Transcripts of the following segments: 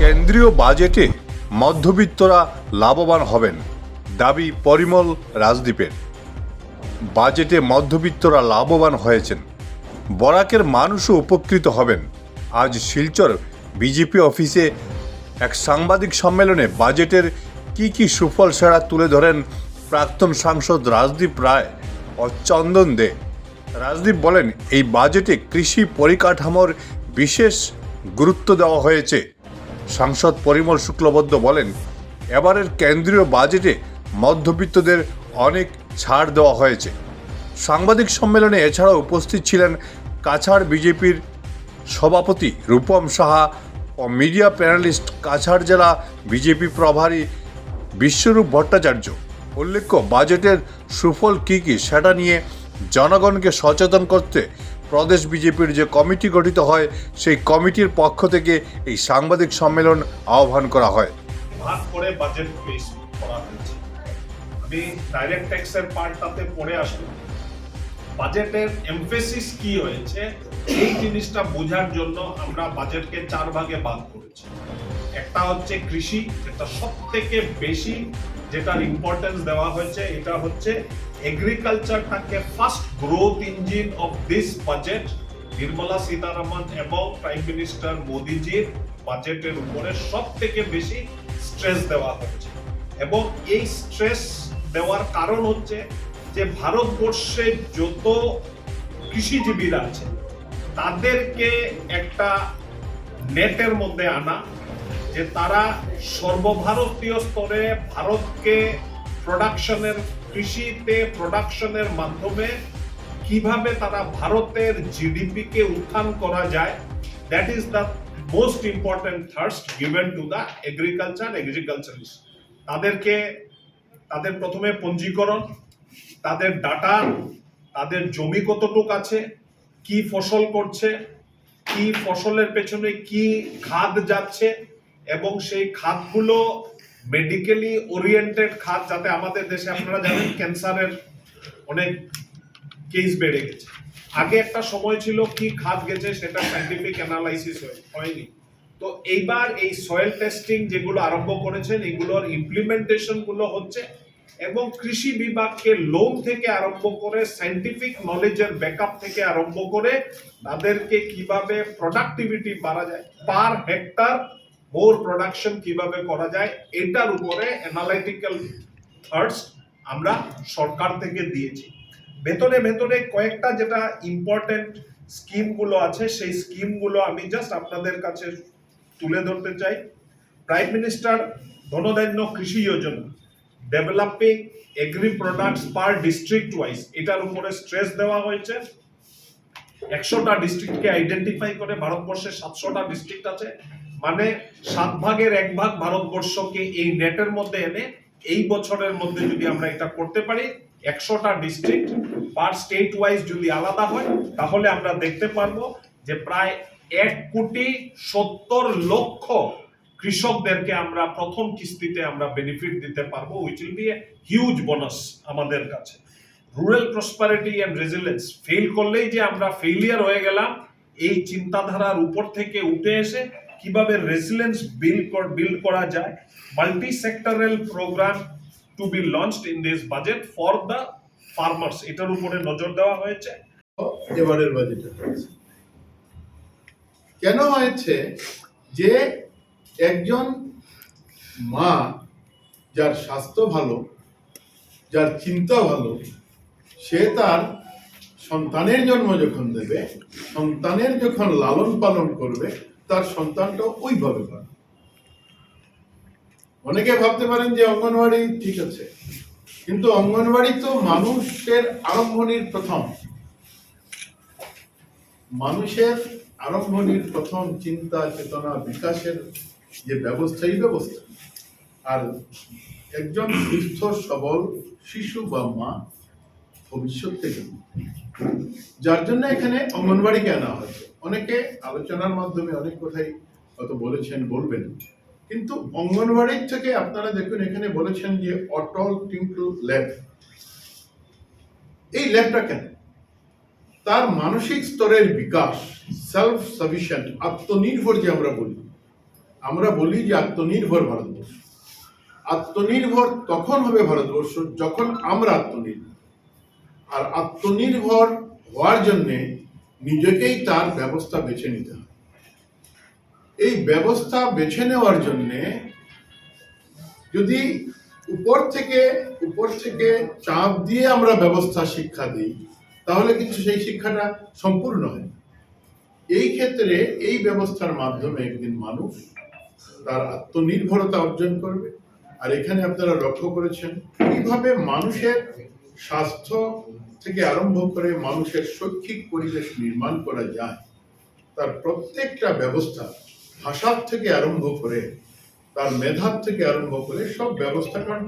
কেন্দ্রীয় বাজেটে মধ্যবিত্তরা লাভবান হবেন, দাবি পরিমল রাজদীপের। বাজেটে মধ্যবিত্তরা লাভবান হয়েছেন, বরাকের মানুষও উপকৃত হবেন। আজ শিলচর বিজেপি অফিসে এক সাংবাদিক সম্মেলনে বাজেটের কি সুফল সেরা তুলে ধরেন প্রাক্তন সাংসদ রাজদীপ রায় ও চন্দন দে। রাজদীপ বলেন, এই বাজেটে কৃষি পরিকাঠামোর বিশেষ গুরুত্ব দেওয়া হয়েছে। সাংসদ পরিমল শুক্লবৈদ্য বলেন, এবারের কেন্দ্রীয় বাজেটে মধ্যবিত্তদের অনেক ছাড় দেওয়া হয়েছে। সাংবাদিক সম্মেলনে এছাড়াও উপস্থিত ছিলেন কাছাড় বিজেপির সভাপতি রূপম সাহা ও মিডিয়া প্যানেলিস্ট কাছাড় জেলা বিজেপি প্রভারী বিশ্বরূপ ভট্টাচার্য। উল্লেখ্য, বাজেটের সুফল কী সেটা নিয়ে জনগণকে সচেতন করতে প্রদেশ বিজেপির যে কমিটি গঠিত হয়, সেই কমিটির পক্ষ থেকে এই সাংবাদিক সম্মেলন আহ্বান করা হয়। ভাগ করে বাজেট পেশ করা হয়েছে। আমি ডাইরেক্ট ট্যাক্সের পার্টটাতে পড়ে আসবো। বাজেটের এমফেসিস কি হয়েছে এই জিনিসটা বোঝার জন্য আমরা বাজেটকে 4 ভাগে ভাগ করেছি। একটা হচ্ছে কৃষি, যেটা সবথেকে বেশি যেটার ইম্পর্টেন্স দেওয়া হয়েছে, এটা হচ্ছে এগ্রিকালচারটাকে first growth engine of this budget. Nirmala Sitharaman এবং প্রাইম মিনিস্টার মোদিজির বাজেটের উপরে সবথেকে বেশি স্ট্রেস দেওয়া হচ্ছে, এবং এই স্ট্রেস দেওয়ার কারণ হচ্ছে যে ভারতবর্ষে যত কৃষিজীবীরা আছে তাদেরকে একটা নেটের মধ্যে আনা, যে তারা সর্বভারতীয় স্তরে ভারতকে কৃষিতে প্রোডাকশনের মাধ্যমে কিভাবে তারা ভারতের জিডিপি কে উত্থান করা যায়। That is the most important thirst given to the agriculturist. তাদের প্রথমে পঞ্জীকরণ, তাদের ডাটা, তাদের জমি কতটুক আছে, কি ফসল করছে, কি ফসলের পেছনে কি খাদ যাচ্ছে, এবং সেই খাদগুলো মেডিকেলি ওরিয়েন্টেড খাদ, যাতে আমাদের দেশে আপনারা জানেন ক্যান্সারের অনেক কেস বেড়ে গেছে। আগে একটা সময় ছিল কি খাদ গেছে সেটা সায়েন্টিফিক অ্যানালাইসিস হয়নি। তো এইবার এই সয়েল টেস্টিং যেগুলো আরম্ভ করেছেন, এগুলোর ইমপ্লিমেন্টেশন গুলো হচ্ছে, এবং কৃষি বিভাগকে লোন থেকে আরম্ভ করে সায়েন্টিফিক নলেজের ব্যাকআপ থেকে আরম্ভ করে তাদেরকে কিভাবে প্রোডাক্টিভিটি বাড়া যায়, পার হেক্টর মোর প্রোডাকশন কিভাবে করা যায়, এটার উপরে অ্যানালাইটিক্যাল থার্স্ট আমরা সরকার থেকে দিয়েছি। ভেতরে কয়েকটা যেটা ইম্পর্টেন্ট স্কিম গুলো আছে, সেই স্কিম গুলো আমি জাস্ট আপনাদের কাছে তুলে ধরতে চাই। প্রাইম মিনিস্টার ধনধান্য কৃষি যোজনা, ডেভেলপিং এগ্রি প্রোডাক্টস পার ডিস্ট্রিক্ট ওয়াইজ, এটার উপরে স্ট্রেস দেওয়া হয়েছে। 100টা ডিস্ট্রিক্টকে আইডেন্টিফাই করে, ভারতবর্ষে 700টা ডিস্ট্রিক্ট আছে, মানে 7 ভাগের 1 ভাগ ভারতবর্ষকে এই নেটের মধ্যে এনে এই বছরের মধ্যে যদি আমরা এটা করতে পারি, 100টা ডিস্ট্রিক্ট পার স্টেট ওয়াইজ যদি আলাদা হয়, তাহলে আমরা দেখতে পারবো যে প্রায় 1,70,00,000 কৃষকদেরকে আমরা প্রথম কিস্তিতে আমরা বেনিফিট দিতে পারবো, which will be a huge bonus আমাদের কাছে। Rural prosperity and resilience, fail করলেই যে আমরা ফেইলিয়ার হয়ে গেলাম, এই চিন্তাধারার উপর থেকে উঠে এসে কিভাবে রেজিলিয়েন্স বিল্ড করা যায়। Multi sectoral programme to be launched in this budget for the farmers, এটার উপরে নজর দেওয়া হয়েছে। এবারের বাজেটে কেন হয়েছে যে একজন মা যার স্বাস্থ্য ভালো, যার চিন্তা ভালো, সে তার সন্তানের জন্ম যখন দেবে, সন্তানের যখন লালন পালন করবে, তার সন্তানটা ওইভাবে পাবে। অনেকে ভাবতে পারেন যে অঙ্গনওয়াড়ি ঠিক আছে, কিন্তু অঙ্গনওয়াড়ি তো মানুষের আরম্ভণির প্রথম, মানুষের আরম্ভণির প্রথম চিন্তা চেতনা বিকাশের যে ব্যবস্থা, এই ব্যবস্থা। আর একজন সুস্থ সবল শিশু বা মা ভবিষ্যৎ থেকে, যার জন্য এখানে অঙ্গনওয়াড়িকে আনা হয়েছে। অনেকে আলোচনার মাধ্যমে অনেক কথাই হয়তো বলেছেন, বলবেন, কিন্তু অঙ্গনওয়াড়ির থেকে আপনারা দেখুন, এখানে বলেছেন যে অটল টিঙ্কল ল্যাব। এই ল্যাবটা কেন? তার মানসিক স্তরের বিকাশ, সেলফ সাফিসিয়েন্ট, আত্মনির্ভর যে আমরা বলি, আমরা বলি যে আত্মনির্ভর ভারতবর্ষ। আত্মনির্ভর তখন হবে ভারতবর্ষ যখন আমরা আত্মনির্ভর। আর আত্মনির্ভর হওয়ার জন্য নিজেকেই তার ব্যবস্থা বেছে নিতে হবে। এই ব্যবস্থা বেছে নেওয়ার জন্য যদি উপর থেকে চাপ দিয়ে আমরা ব্যবস্থা শিক্ষা দিই, তাহলে কিন্তু সেই শিক্ষাটা সম্পূর্ণ হয় না। এই ক্ষেত্রে এই ব্যবস্থার মাধ্যমে একদিন মানুষ তার আত্মনির্ভরতা অর্জন করবে। আর এখানে আপনারা লক্ষ্য করেছেন কিভাবে মানুষের স্বাস্থ্য থেকে আরম্ভ করে মানুষের শৈক্ষিক পরিবেশ নির্মাণ করা যায়, তার প্রত্যেকটা ব্যবস্থা, ভাষার থেকে আরম্ভ করে তার মেধার থেকে আরম্ভ করে সব ব্যবস্থা। কারণ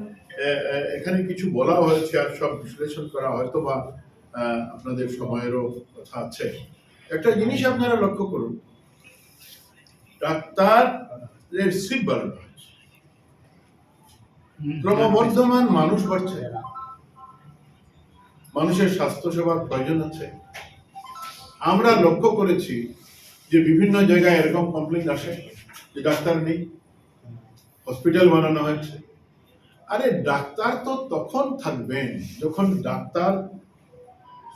এখানে কিছু বলা হয়েছে আর সব বিশ্লেষণ করা হয়তো বা আপনাদের সময়েরও কথা আছে। একটা জিনিস আপনারা লক্ষ্য করুন, ডাক্তারের সিট বাড়ানো হয়েছে, ক্রমবর্ধমান মানুষ বাড়ছে, মানুষের স্বাস্থ্য সেবার প্রয়োজন আছে। আমরা লক্ষ্য করেছি যে বিভিন্ন জায়গায় এরকম কমপ্লেইন আসে যে ডাক্তার নেই, হসপিটাল বানানো হয়েছে। আরে ডাক্তার তো তখন থাকবেন যখন ডাক্তার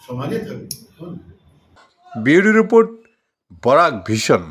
সমাজে থাকবে। Bureau report, Barak vision.